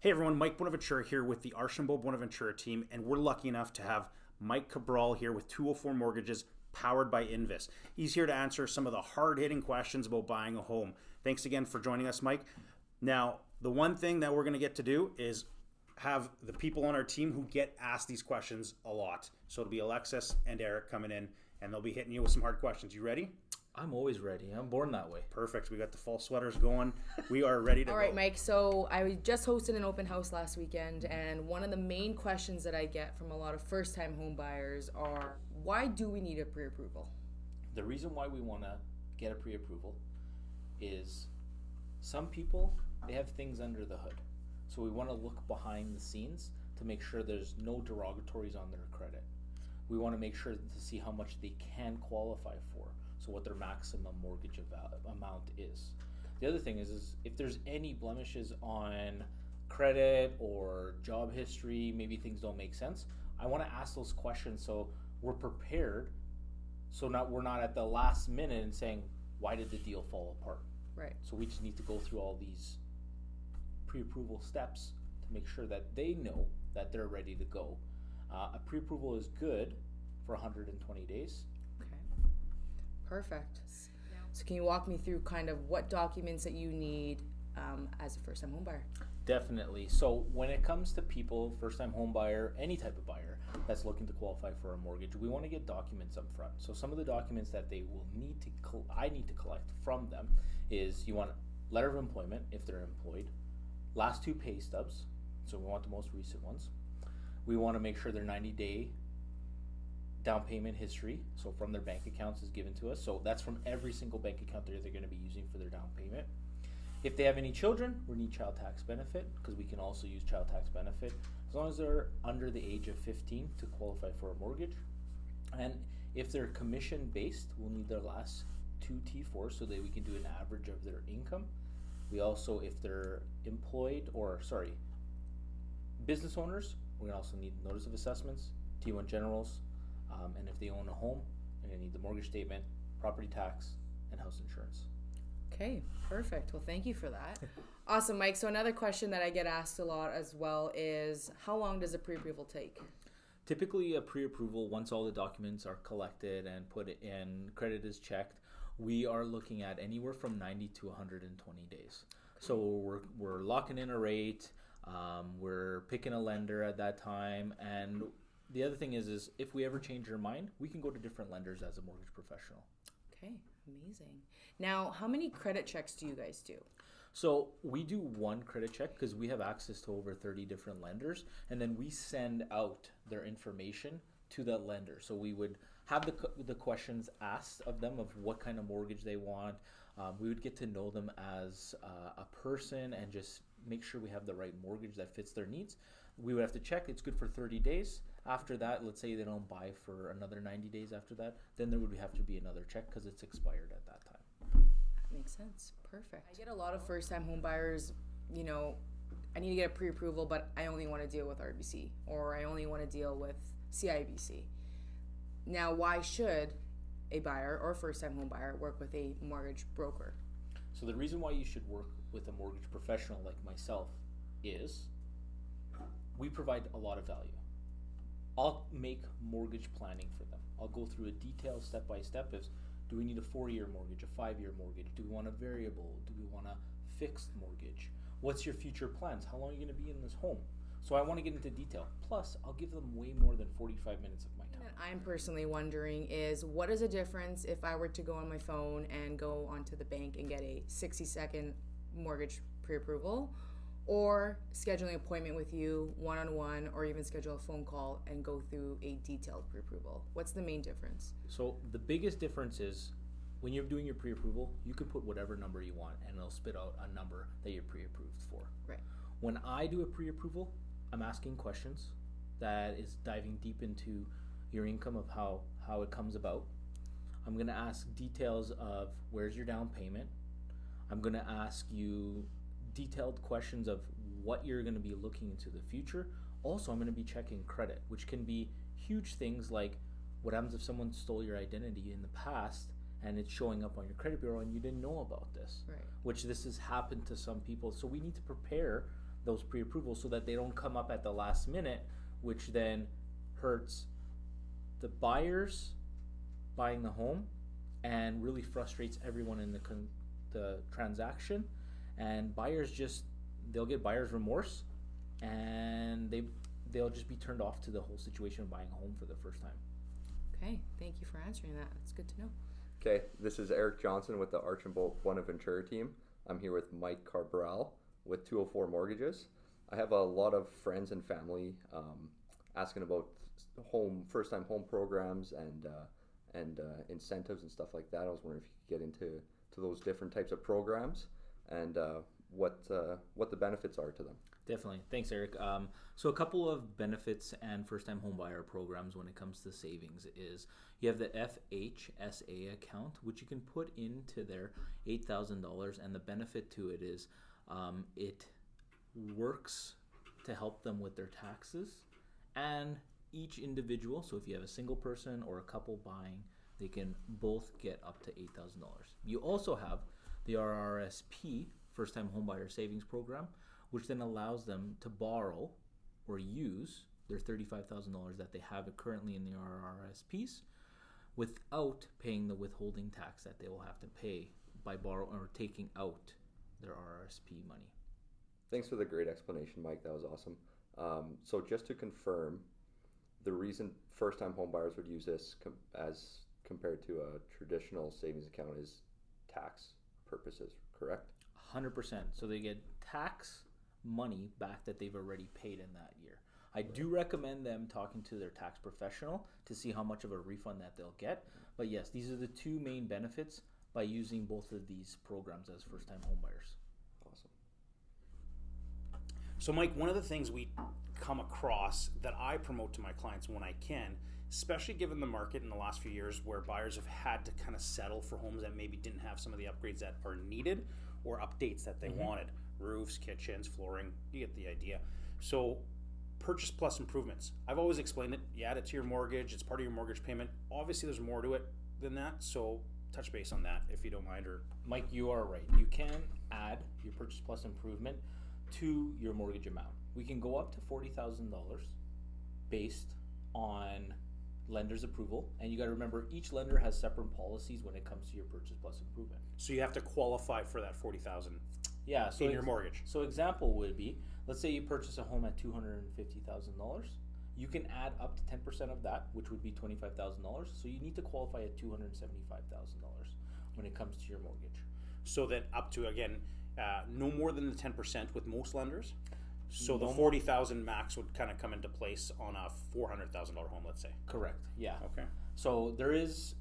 Hey everyone, Mike Buenaventura here with the Archambault Buenaventura Team, and we're lucky enough to have Mike Cabral here with 204 Mortgages, powered by Invis. He's here to answer some of the hard-hitting questions about buying a home. Thanks again for joining us, Mike. Now, the one thing that we're going to get to do is have the people on our team who get asked these questions a lot. So it'll be Alexis and Eric coming in, and they'll be hitting you with some hard questions. You ready? I'm always ready. I'm born that way. Perfect. We got the fall sweaters going. We are ready to go. All right, Mike. So I just hosted an open house last weekend, and one of the main questions that I get from a lot of first-time home buyers are, why do we need a pre-approval? The reason why we want to get a pre-approval is some people, they have things under the hood. So we want to look behind the scenes to make sure there's no derogatories on their credit. We want to make sure to see how much they can qualify for. So what their maximum mortgage amount is. The other thing is if there's any blemishes on credit or job history, maybe things don't make sense, I want to ask those questions so we're prepared, so we're not at the last minute and saying, why did the deal fall apart? Right. So we just need to go through all these pre-approval steps to make sure that they know that they're ready to go. A pre-approval is good for 120 days. Okay. Perfect. So can you walk me through kind of what documents that you need as a first-time home buyer? Definitely. So when it comes to people, first-time home buyer, any type of buyer that's looking to qualify for a mortgage, we want to get documents up front. So some of the documents that they will need to, I need to collect from them is you want a letter of employment if they're employed, last 2 pay stubs, so we want the most recent ones. We want to make sure their 90-day down payment history, so from their bank accounts, is given to us. So that's from every single bank account they're going to be using for their down payment. If they have any children, we need child tax benefit, because we can also use child tax benefit as long as they're under the age of 15 to qualify for a mortgage. And if they're commission based, we'll need their last 2 T4s so that we can do an average of their income. We also, if they're business owners, we're going to also need notice of assessments, T1 generals, and if they own a home, they're going to need the mortgage statement, property tax, and house insurance. Okay, perfect. Well, thank you for that. Awesome, Mike. So another question that I get asked a lot as well is, how long does a pre-approval take? Typically, a pre-approval, once all the documents are collected and put in, credit is checked, we are looking at anywhere from 90 to 120 days. Okay. So we're locking in a rate, we're picking a lender at that time, and the other thing is if we ever change our mind, we can go to different lenders as a mortgage professional. Okay, amazing. Now, how many credit checks do you guys do? So we do 1 credit check because we have access to over 30 different lenders, and then we send out their information to that lender. So we would have the questions asked of them of what kind of mortgage they want. We would get to know them as a person and just make sure we have the right mortgage that fits their needs. We would have to check. It's good for 30 days. After that, let's say they don't buy for another 90 days after that, then there would have to be another check because it's expired at that time. That makes sense. Perfect. I get a lot of first-time home buyers, I need to get a pre-approval, but I only want to deal with RBC, or I only want to deal with CIBC. Now, why should a buyer or first-time home buyer work with a mortgage broker? So the reason why you should work with a mortgage professional like myself is we provide a lot of value. I'll make mortgage planning for them. I'll go through a detailed step-by-step of, do we need a 4-year mortgage, a 5-year mortgage? Do we want a variable? Do we want a fixed mortgage? What's your future plans? How long are you going to be in this home? So I want to get into detail. Plus, I'll give them way more than 45 minutes of my time. And I'm personally wondering is, what is the difference if I were to go on my phone and go onto the bank and get a 60-second mortgage pre-approval, or scheduling an appointment with you one-on-one, or even schedule a phone call and go through a detailed pre-approval? What's the main difference? So the biggest difference is when you're doing your pre-approval, you can put whatever number you want and it'll spit out a number that you're pre-approved for. Right. When I do a pre-approval, I'm asking questions that is diving deep into your income, of how it comes about. I'm going to ask details of where's your down payment. I'm going to ask you detailed questions of what you're going to be looking into the future. Also, I'm going to be checking credit, which can be huge things like what happens if someone stole your identity in the past and it's showing up on your credit bureau and you didn't know about this, right? Which this has happened to some people. So we need to prepare those pre-approvals so that they don't come up at the last minute, which then hurts the buyers buying the home and really frustrates everyone in the transaction. And buyers they'll get buyer's remorse, and they'll just be turned off to the whole situation of buying a home for the first time. Okay, thank you for answering that. That's good to know. Okay, this is Eric Johnson with the Archambault Buenaventura Team. I'm here with Mike Cabral with 204 Mortgages. I have a lot of friends and family asking about first-time home programs and incentives and stuff like that. I was wondering if you could get into those different types of programs and what the benefits are to them. Definitely. Thanks, Eric. So a couple of benefits and first-time home buyer programs when it comes to savings is you have the FHSA account, which you can put into their $8,000, and the benefit to it is it works to help them with their taxes, and each individual, so if you have a single person or a couple buying, they can both get up to $8,000. You also have the RRSP, First-Time Homebuyer Savings Program, which then allows them to borrow or use their $35,000 that they have currently in the RRSPs without paying the withholding tax that they will have to pay by borrowing or taking out their RRSP money. Thanks for the great explanation, Mike. That was awesome. So just to confirm, the reason first-time home buyers would use this as compared to a traditional savings account is tax purposes, correct? 100%. So they get tax money back that they've already paid in that year. I do recommend them talking to their tax professional to see how much of a refund that they'll get. But yes, these are the two main benefits by using both of these programs as first-time home buyers. Awesome. So Mike, one of the things we come across that I promote to my clients when I can, especially given the market in the last few years where buyers have had to kind of settle for homes that maybe didn't have some of the upgrades that are needed or updates that they wanted, roofs, kitchens, flooring, you get the idea. So purchase plus improvements. I've always explained it, you add it to your mortgage, it's part of your mortgage payment. Obviously there's more to it than that, so touch base on that if you don't mind. Or Mike, you are right. You can add your purchase plus improvement to your mortgage amount. We can go up to $40,000 based on lender's approval, and you got to remember each lender has separate policies when it comes to your purchase plus improvement. so you have to qualify for that $40,000 Yeah, so in your mortgage. So example would be, let's say you purchase a home at $250,000. You can add up to 10% of that, which would be $25,000. So you need to qualify at $275,000 when it comes to your mortgage. So that up to, again, no more than the 10% with most lenders. So the No 40,000 max would kind of come into place on a $400,000 home, let's say. Correct. Yeah. Okay. So there is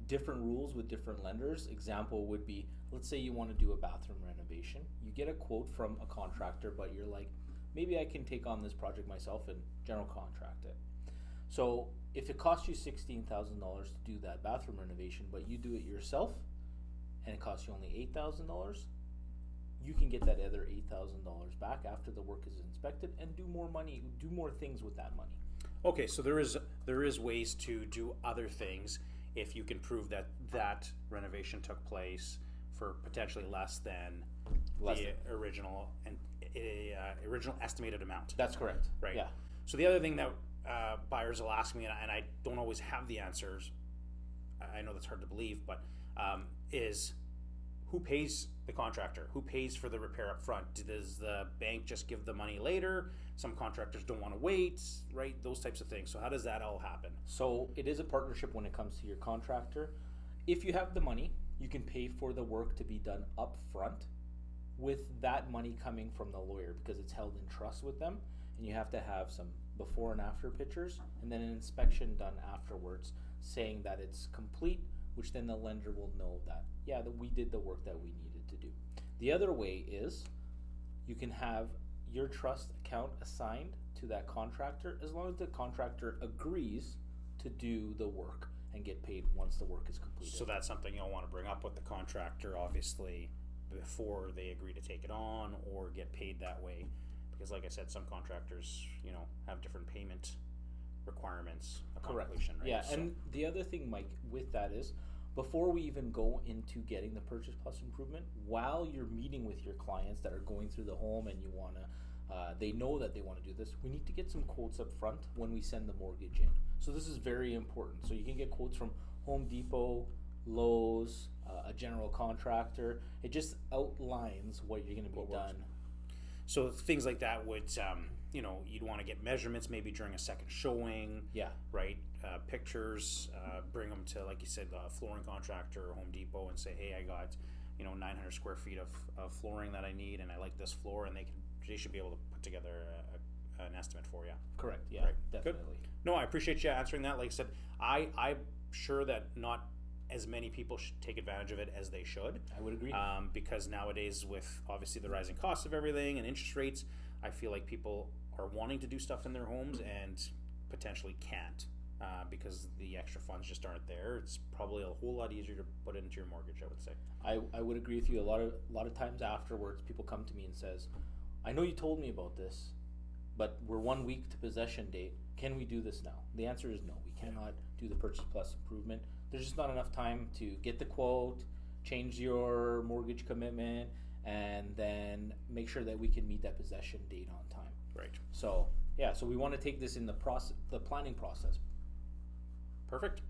different rules with different lenders. Example would be, let's say you want to do a bathroom renovation. You get a quote from a contractor, but you're like, maybe I can take on this project myself and general contract it. So if it costs you $16,000 to do that bathroom renovation, but you do it yourself and it costs you only $8,000, you can get that other $8,000 back after the work is inspected and do more things with that money. Okay, so there is ways to do other things if you can prove that that renovation took place for potentially less than the original estimated amount. That's correct. Right. Yeah. So the other thing that buyers will ask me, and I don't always have the answers, I know that's hard to believe, but is who pays the contractor? Who pays for the repair up front? Does the bank just give the money later? Some contractors don't want to wait, right? Those types of things. So how does that all happen? So it is a partnership when it comes to your contractor. If you have the money, you can pay for the work to be done up front with that money coming from the lawyer because it's held in trust with them, and you have to have some before and after pictures and then an inspection done afterwards saying that it's complete, which then the lender will know that, yeah, that we did the work that we needed to do. The other way is you can have your trust account assigned to that contractor as long as the contractor agrees to do the work and get paid once the work is completed. So that's something you'll want to bring up with the contractor, obviously, before they agree to take it on or get paid that way. Because like I said, some contractors, have different payment requirements upon completion, right? Yeah, So, and the other thing, Mike, with that is before we even go into getting the purchase plus improvement, while you're meeting with your clients that are going through the home and you want to, they know that they want to do this, we need to get some quotes up front when we send the mortgage in. So this is very important. So you can get quotes from Home Depot, Lowe's, a general contractor. It just outlines what you're going to be done. So things like that would, you'd want to get measurements maybe during a second showing. Yeah. Right. Pictures. Bring them to, like you said, the flooring contractor or Home Depot and say, hey, I got 900 square feet of flooring that I need, and I like this floor, and they should be able to put together an estimate for you. Correct. Yeah. Right. Definitely. Good. No, I appreciate you answering that. Like I said, I'm sure that not as many people should take advantage of it as they should. I would agree. Because nowadays, with obviously the rising costs of everything and interest rates, I feel like people are wanting to do stuff in their homes and potentially can't because the extra funds just aren't there. It's probably a whole lot easier to put into your mortgage, I would say. I would agree with you. A lot of times afterwards, people come to me and says, I know you told me about this, but we're 1 week to possession date. Can we do this now? The answer is no. We cannot do the purchase plus improvement. There's just not enough time to get the quote, change your mortgage commitment, and then make sure that we can meet that possession date on time. Right. So we want to take this in the planning process. Perfect.